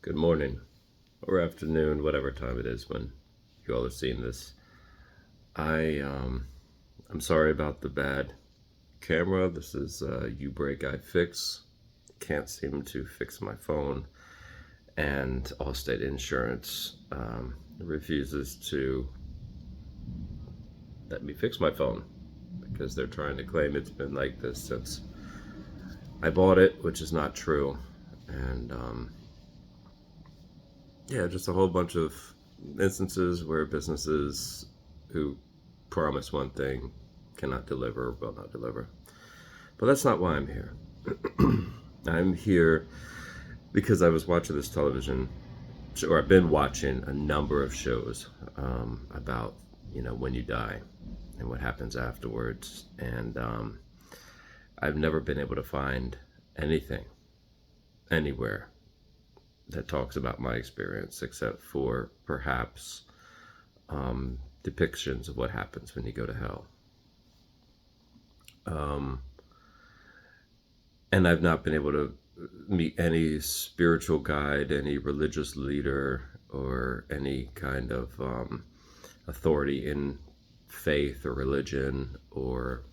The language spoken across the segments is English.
good morning, or afternoon, whatever time it is when you all are seeing this. I I'm sorry about the bad camera. This is U-Break iFix. Can't seem to fix my phone, and Allstate Insurance refuses to let me fix my phone because they're trying to claim it's been like this since I bought it, which is not true. And yeah, just a whole bunch of instances where businesses who promise one thing cannot deliver, will not deliver. But that's not why I'm here. I'm here because I was watching this television, or I've been watching a number of shows about, when you die and what happens afterwards. And I've never been able to find anything anywhere that talks about my experience, except for perhaps depictions of what happens when you go to hell. And I've not been able to meet any spiritual guide, any religious leader, or any kind of authority in faith or religion or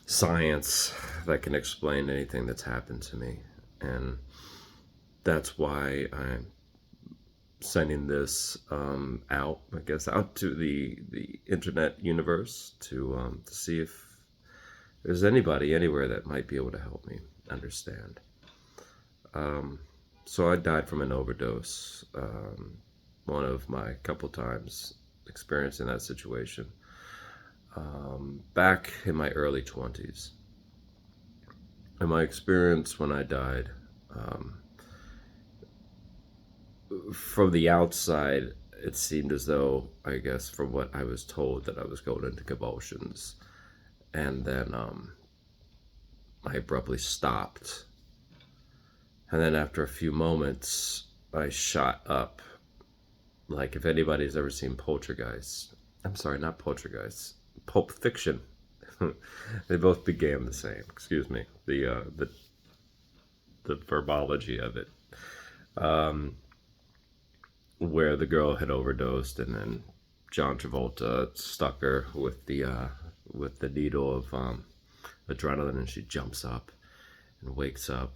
science that can explain anything that's happened to me. And that's why I'm sending this out, I guess, out to the internet universe to see if there's anybody anywhere that might be able to help me understand. So I died from an overdose. One of my couple times experiencing that situation. Back in my early 20s. And my experience when I died, from the outside, it seemed as though, I guess, from what I was told, that I was going into convulsions. And then I abruptly stopped. And then after a few moments, I shot up. Like if anybody's ever seen Poltergeist. I'm sorry, not Poltergeist. Pulp Fiction. They both began the same. Excuse me. The verbology of it. Where the girl had overdosed, and then John Travolta stuck her with the needle of adrenaline, and she jumps up and wakes up.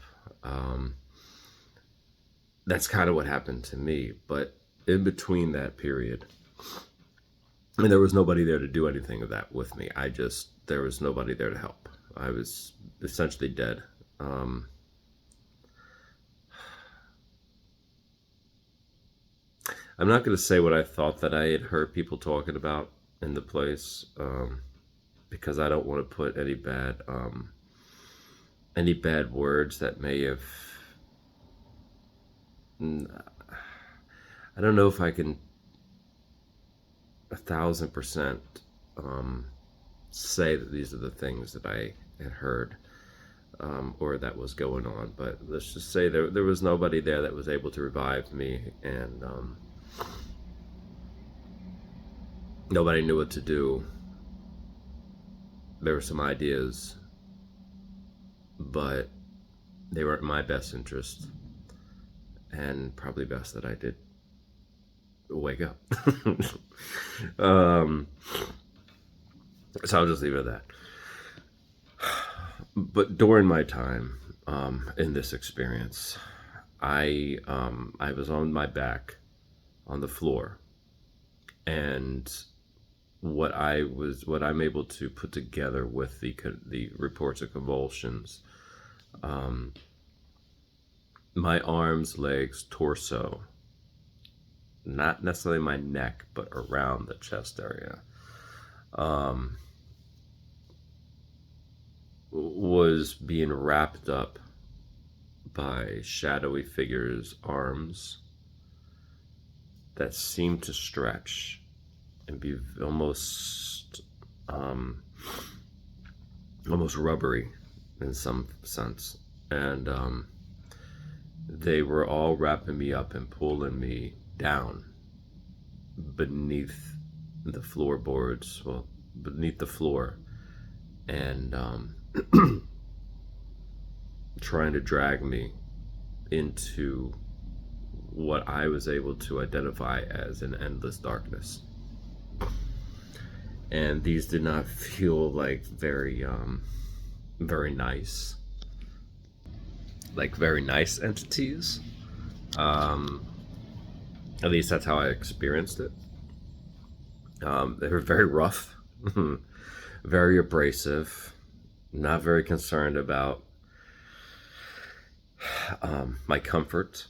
That's kind of what happened to me. But in between that period, I mean, there was nobody there to do anything of that with me. There was nobody there to help. I was essentially dead. I'm not going to say what I thought that I had heard people talking about in the place, because I don't want to put any bad words that may have. I don't know if I can 1,000% say that these are the things that I had heard, or that was going on. But let's just say there was nobody there that was able to revive me, and nobody knew what to do. There were some ideas, but they weren't in my best interest, and probably best that I did wake up. So I'll just leave it at that. But during my time in this experience, I was on my back on the floor, and what I'm able to put together with the reports of convulsions, my arms, legs, torso, not necessarily my neck, but around the chest area, was being wrapped up by shadowy figures' arms that seemed to stretch and be almost rubbery in some sense. And they were all wrapping me up and pulling me down beneath the floorboards, well, beneath the floor, and trying to drag me into what I was able to identify as an endless darkness. And these did not feel like very nice, like very nice entities. At least that's how I experienced it. They were very rough, very abrasive, not very concerned about my comfort.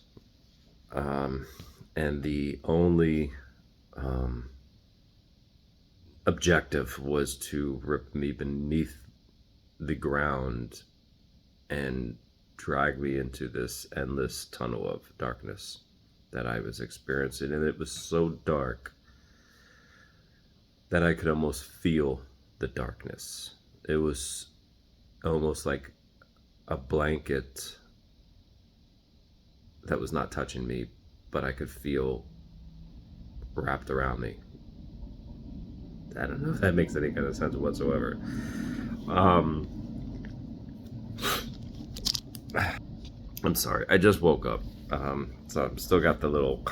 And the only objective was to rip me beneath the ground and drag me into this endless tunnel of darkness that I was experiencing. And it was so dark that I could almost feel the darkness. It was almost like a blanket that was not touching me, but I could feel wrapped around me. I don't know if that makes any kind of sense whatsoever. I'm sorry, I just woke up. So I've still got the little,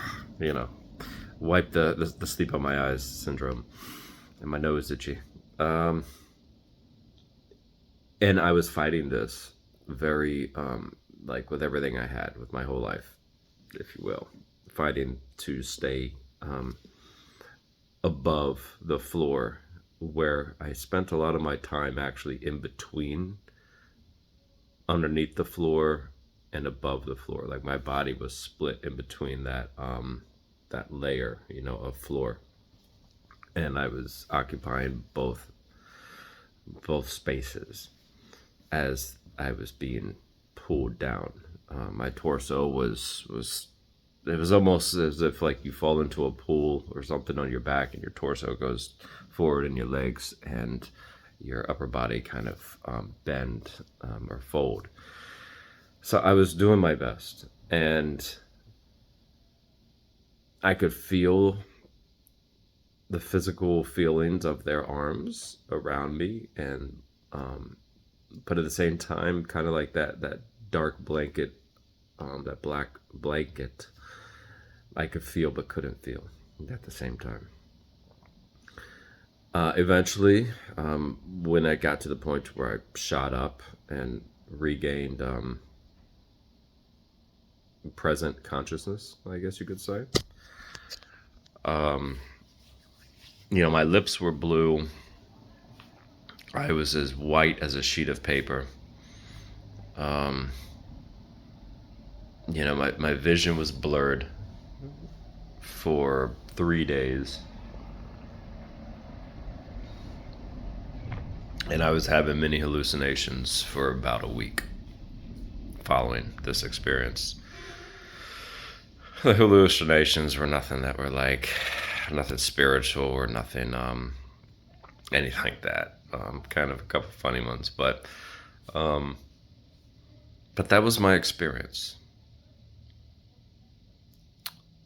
wipe the sleep on my eyes syndrome, and my nose itchy. And I was fighting this very, like with everything I had, with my whole life, if you will, fighting to stay above the floor, where I spent a lot of my time actually in between, underneath the floor and above the floor. Like my body was split in between that layer, of floor, and I was occupying both spaces as I was being pulled down. My torso was it was almost as if like you fall into a pool or something on your back, and your torso goes forward, and your legs and your upper body kind of bend or fold. So I was doing my best, and I could feel the physical feelings of their arms around me, and but at the same time, kind of like that dark blanket, that black blanket, I could feel but couldn't feel at the same time. Eventually, when I got to the point where I shot up and regained present consciousness, I guess you could say. My lips were blue. I was as white as a sheet of paper. My vision was blurred for 3 days. And I was having many hallucinations for about a week following this experience. The hallucinations were nothing spiritual or nothing, anything like that. Kind of a couple funny ones, but that was my experience.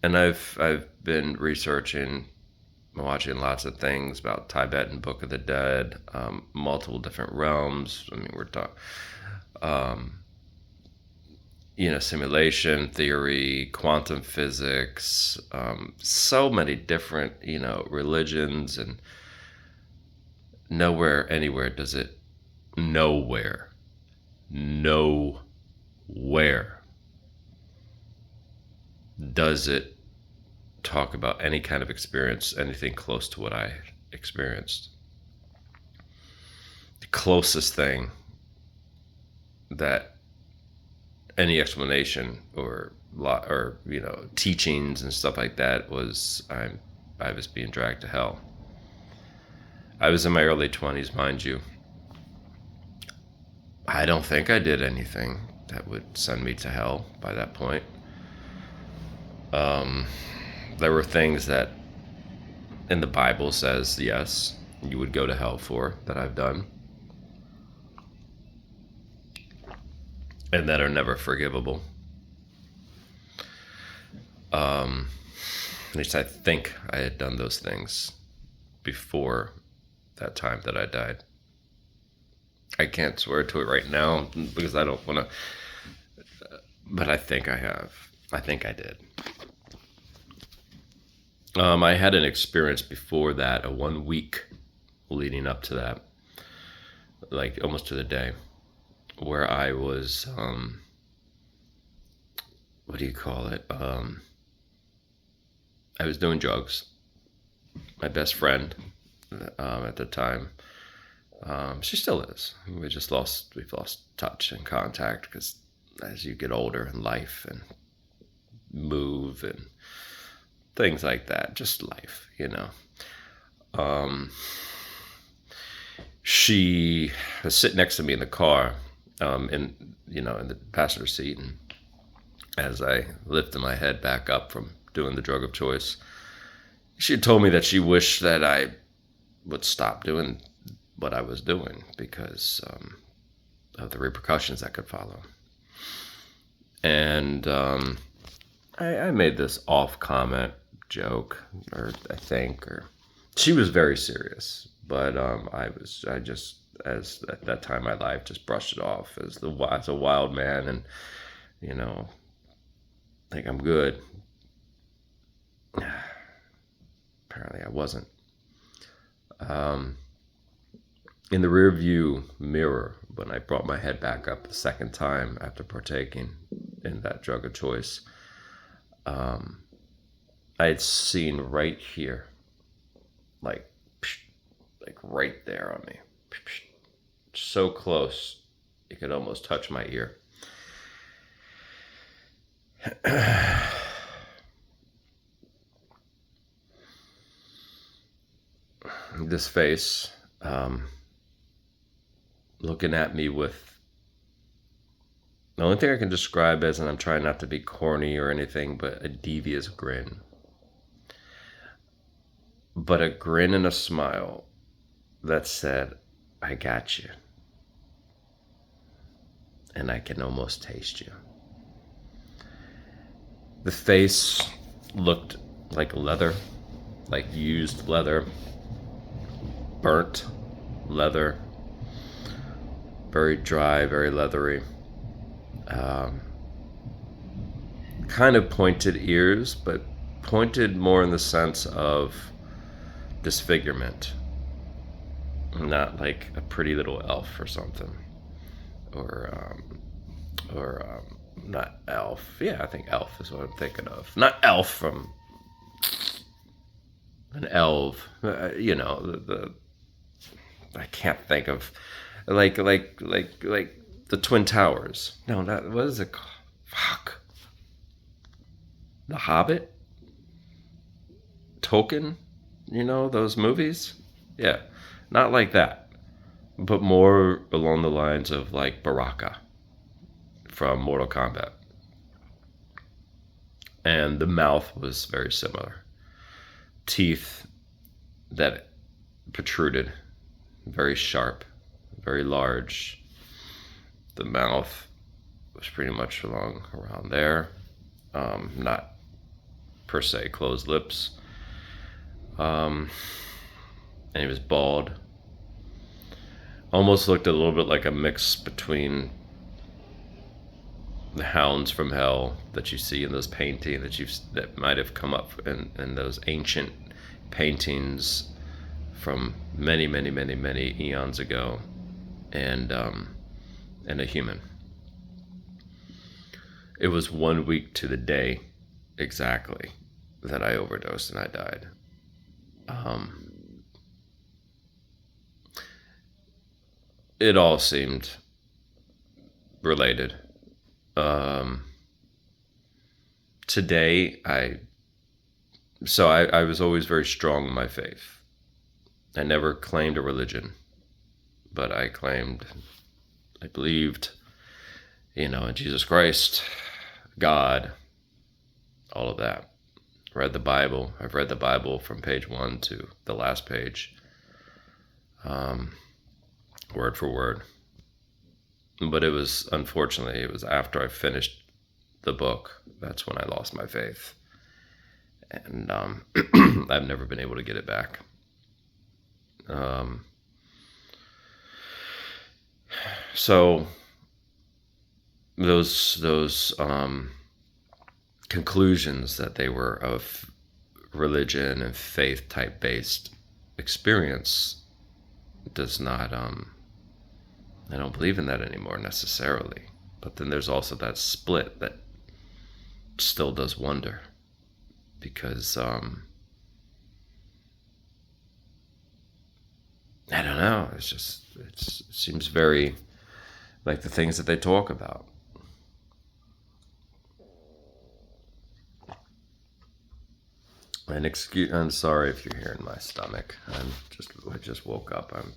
And I've been researching, watching lots of things about Tibetan Book of the Dead, multiple different realms. I mean, we're talking, simulation theory, quantum physics, so many different, religions, and nowhere does it talk about any kind of experience, anything close to what I experienced. The closest thing that any explanation or teachings and stuff like that was I was being dragged to hell. I was in my early 20s, mind you. I don't think I did anything that would send me to hell by that point. There were things that in the Bible says, yes, you would go to hell for, that I've done, and that are never forgivable. At least I think I had done those things before that time that I died. I can't swear to it right now because I don't want to, but I think I have. I think I did. I had an experience before that, a 1 week leading up to that, like almost to the day, where I was, what do you call it? I was doing drugs. My best friend at the time, she still is. We've lost touch and contact because as you get older in life and move and things like that, just life, She was sitting next to me in the car, in the passenger seat, and as I lifted my head back up from doing the drug of choice, she had told me that she wished that I would stop doing what I was doing because of the repercussions that could follow. And I made this off comment joke, or I think, or she was very serious, but I just, as at that time in my life, just brushed it off as a wild man, and think I'm good. Apparently I wasn't. In the rear view mirror, when I brought my head back up the second time after partaking in that drug of choice, I had seen right here, like right there on me, so close, it could almost touch my ear. This face, looking at me with, the only thing I can describe as, and I'm trying not to be corny or anything, but a devious grin. But a grin and a smile that said, I got you. And I can almost taste you. The face looked like leather, like used leather, burnt leather, very dry, very leathery. Kind of pointed ears, but pointed more in the sense of disfigurement, not like a pretty little elf or something, or not elf. Yeah, I think elf is what I'm thinking of. Not elf from an elf. The I can't think of like the Twin Towers. No, not what is it called? Fuck. The Hobbit? Tolkien? Those movies? Yeah. Not like that. But more along the lines of like Baraka from Mortal Kombat. And the mouth was very similar. Teeth that protruded, very sharp, very large. The mouth was pretty much around there. Not per se closed lips. And he was bald. Almost looked a little bit like a mix between the hounds from hell that you see in those paintings that might have come up in those ancient paintings from many, many, many, many eons ago, and a human. It was 1 week to the day exactly that I overdosed and I died. It all seemed related. Today, I was always very strong in my faith. I never claimed a religion, but I believed, in Jesus Christ, God, all of that. Read the Bible. I've read the Bible from page 1 to the last page, word for word. But unfortunately, it was after I finished the book, that's when I lost my faith. And I've never been able to get it back. So those conclusions that they were of religion and faith type based experience does not, I don't believe in that anymore necessarily. But then there's also that split that still does wonder, because I don't know, it seems very like the things that they talk about. And I'm sorry if you're hearing my stomach. I just woke up. I'm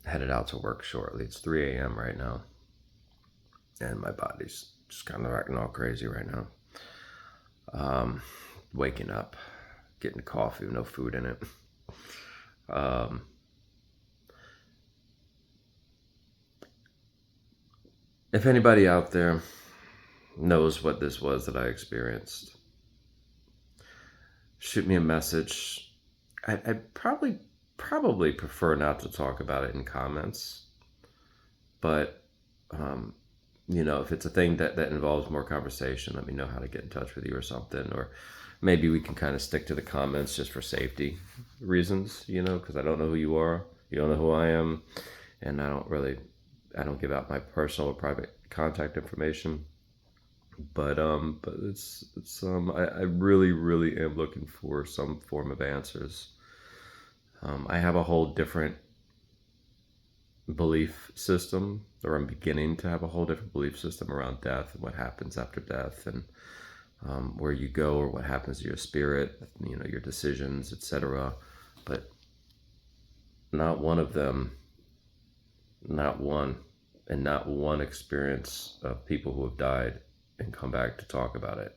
headed out to work shortly. It's 3 a.m. right now, and my body's just kind of acting all crazy right now. Waking up, getting coffee with no food in it. If anybody out there knows what this was that I experienced, shoot me a message. I'd probably prefer not to talk about it in comments, but if it's a thing that involves more conversation, let me know how to get in touch with you or something, or maybe we can kind of stick to the comments just for safety reasons, because I don't know who you are, you don't know who I am, and I don't give out my personal or private contact information. But I really am looking for some form of answers. I have a whole different belief system, or I'm beginning to have a whole different belief system around death and what happens after death, and where you go or what happens to your spirit, your decisions, etc. But not one of them, not one experience of people who have died and come back to talk about it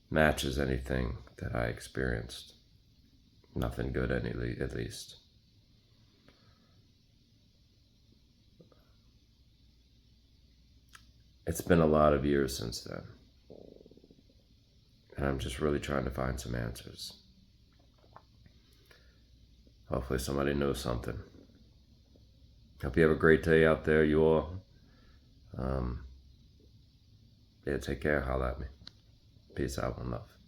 matches anything that I experienced. Nothing good, at least. It's been a lot of years since then, and I'm just really trying to find some answers. Hopefully somebody knows something. Hope you have a great day out there, you all. Yeah, take care. Holla at me. Peace out. One love.